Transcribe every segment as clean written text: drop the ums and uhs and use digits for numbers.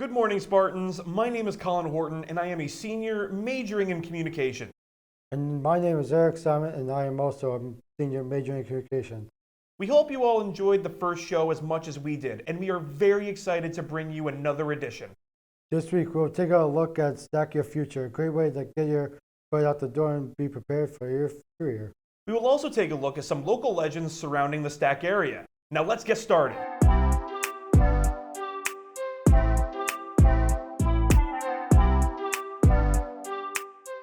Good morning, Spartans. My name is Colin Horton, and I am a senior majoring in communication. And my name is Eric Simon, and I am also a senior major in communication. We hope you all enjoyed the first show as much as we did, and we are very excited to bring you another edition. This week, we'll take a look at STAC Your Future, a great way to get your foot out the door and be prepared for your career. We will also take a look at some local legends surrounding the STAC area. Now let's get started.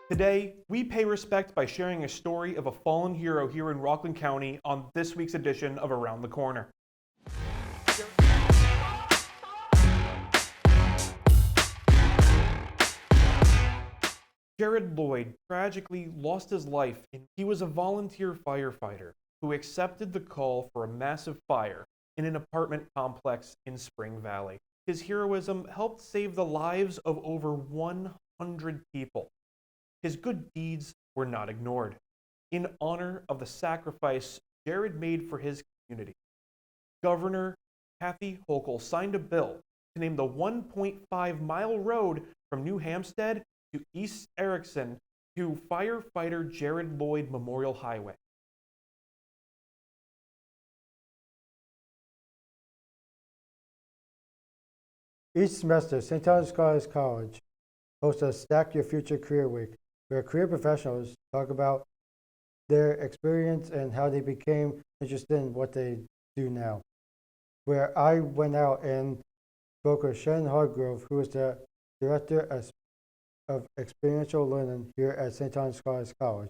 Today, we pay respect by sharing a story of a fallen hero here in Rockland County on this week's edition of Around the Corner. Jared Lloyd tragically lost his life, and he was a volunteer firefighter who accepted the call for a massive fire in an apartment complex in Spring Valley. His heroism helped save the lives of over 100 people. His good deeds were not ignored. In honor of the sacrifice Jared made for his community, Governor Kathy Hochul signed a bill to name the 1.5-mile road from New Hampstead to East Erickson to firefighter Jared Lloyd Memorial Highway. Each semester, St. Thomas Scholars College hosts a STAC Your Future Career Week, where career professionals talk about their experience and how they became interested in what they do now. Where I went out and spoke with Shannon Hargrove, who is the Director of Experiential Learning here at St. Thomas Scholars College.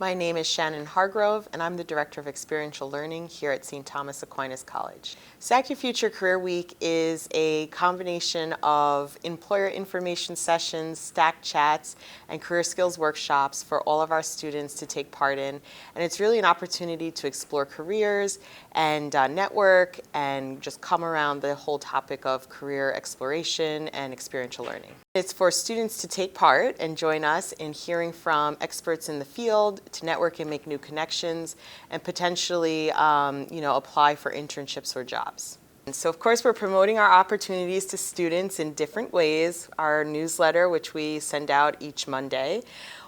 My name is Shannon Hargrove, and I'm the Director of Experiential Learning here at St. Thomas Aquinas College. STAC Your Future Career Week is a combination of employer information sessions, STAC chats, and career skills workshops for all of our students to take part in. And it's really an opportunity to explore careers and network and just come around the whole topic of career exploration and experiential learning. It's for students to take part and join us in hearing from experts in the field, to network and make new connections, and potentially apply for internships or jobs. And so of course we're promoting our opportunities to students in different ways. Our newsletter, which we send out each Monday.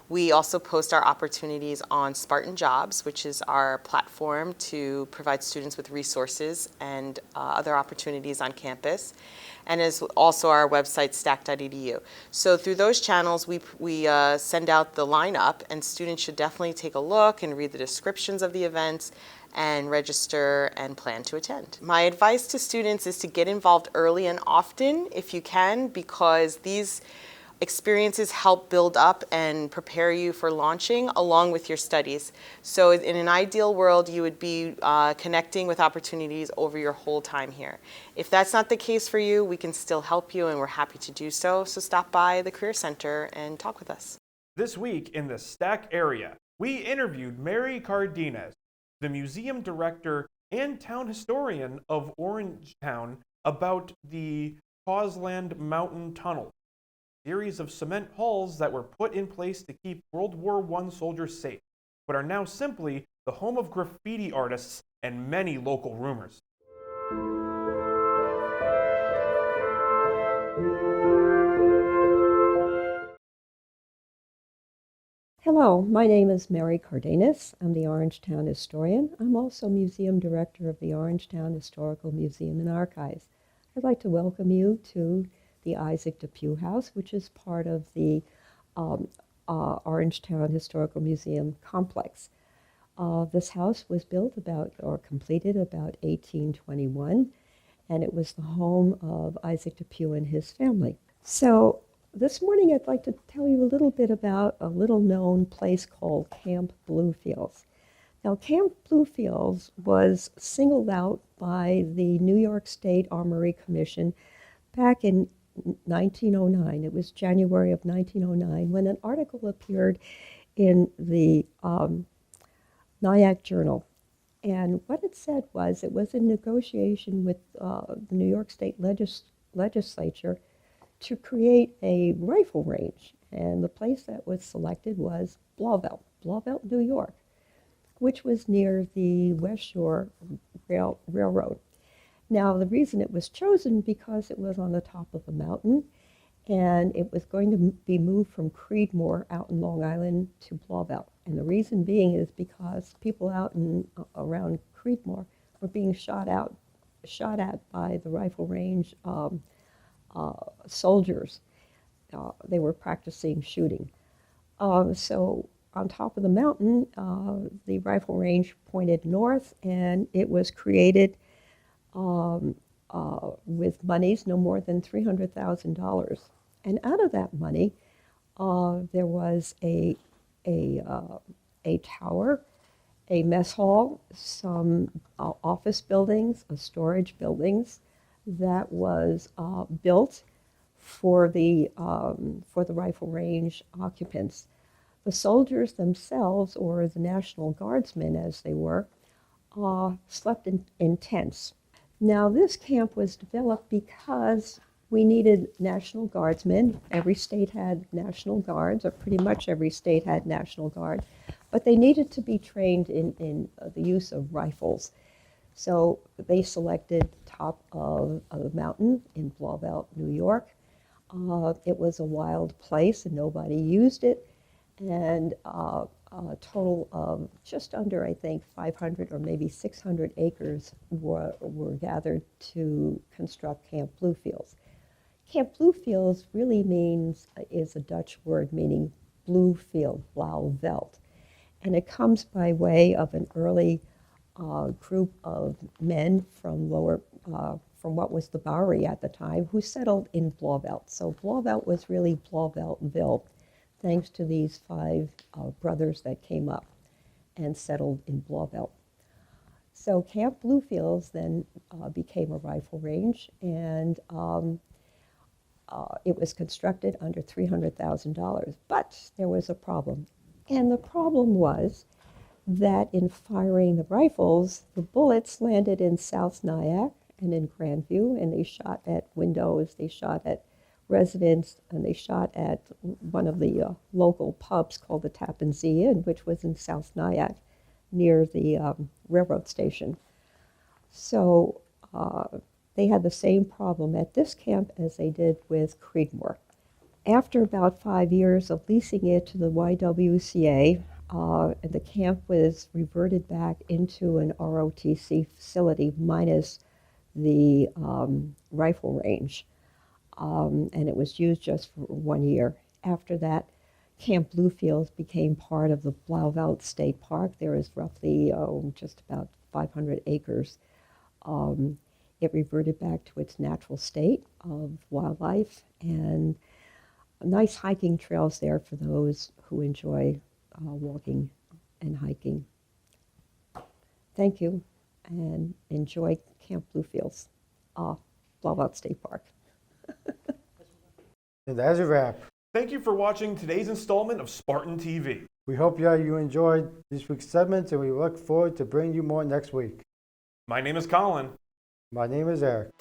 We also post our opportunities on Spartan Jobs, which is our platform to provide students with resources and other opportunities on campus, and is also our website, stac.edu. So through those channels, we send out the lineup, and students should definitely take a look and read the descriptions of the events and register and plan to attend. My advice to students is to get involved early and often if you can, because these experiences help build up and prepare you for launching along with your studies. So in an ideal world, you would be connecting with opportunities over your whole time here. If that's not the case for you, we can still help you, and we're happy to do so. So stop by the Career Center and talk with us. This week in the STAC area, we interviewed Mary Cardenas, the museum director and town historian of Orangetown, about the Causland Mountain Tunnel, series of cement halls that were put in place to keep World War I soldiers safe, but are now simply the home of graffiti artists and many local rumors. Hello, my name is Mary Cardenas. I'm the Orangetown historian. I'm also museum director of the Orangetown Historical Museum and Archives. I'd like to welcome you to the Isaac DePue House, which is part of the Orangetown Historical Museum complex. This house was completed about 1821, and it was the home of Isaac DePue and his family. So this morning I'd like to tell you a little bit about a little-known place called Camp Bluefields. Now, Camp Bluefields was singled out by the New York State Armory Commission back in 1909. It was January of 1909 when an article appeared in the Nyack Journal. And what it said was it was in negotiation with the New York State legislature to create a rifle range. And the place that was selected was Blauvelt, New York, which was near the West Shore Railroad. Now, the reason it was chosen because it was on the top of a mountain, and it was going to be moved from Creedmoor out in Long Island to Blauvelt. And the reason being is because people out in around Creedmoor were being shot at by the rifle range soldiers. They were practicing shooting. So on top of the mountain, the rifle range pointed north, and it was created with monies no more than $300,000. And out of that money, there was a tower, a mess hall, some office buildings, storage buildings that was built for the rifle range occupants. The soldiers themselves, or the National Guardsmen as they were, slept in tents. Now, this camp was developed because we needed National Guardsmen. Every state had National Guards, or pretty much every state had National Guard, but they needed to be trained in the use of rifles. So they selected top of the mountain in Blauvelt, New York. It was a wild place and nobody used it, and a total of just under, I think, 500 or maybe 600 acres were gathered to construct Camp Bluefields. Camp Bluefields really is a Dutch word meaning blue field, Blauvelt. And it comes by way of an early group of men from from what was the Bowery at the time, who settled in Blauvelt. So Blauvelt was really Blauveltville, thanks to these 5 brothers that came up and settled in Blauvelt. So Camp Bluefields then became a rifle range, and it was constructed under $300,000. But there was a problem. And the problem was that in firing the rifles, the bullets landed in South Nyack and in Grandview, and they shot at windows, they shot at residents, and they shot at one of the local pubs called the Tappan Zee Inn, which was in South Nyack near the railroad station. So they had the same problem at this camp as they did with Creedmoor. After about 5 years of leasing it to the YWCA, the camp was reverted back into an ROTC facility minus the rifle range. And it was used just for 1 year. After that, Camp Bluefields became part of the Blauvelt State Park. There is roughly just about 500 acres. It reverted back to its natural state of wildlife, and nice hiking trails there for those who enjoy walking and hiking. Thank you, and enjoy Camp Bluefields, Blauvelt State Park. And that's a wrap. Thank you for watching today's installment of Spartan TV. We hope you enjoyed this week's segments, and we look forward to bringing you more next week. My name is Colin. My name is Eric.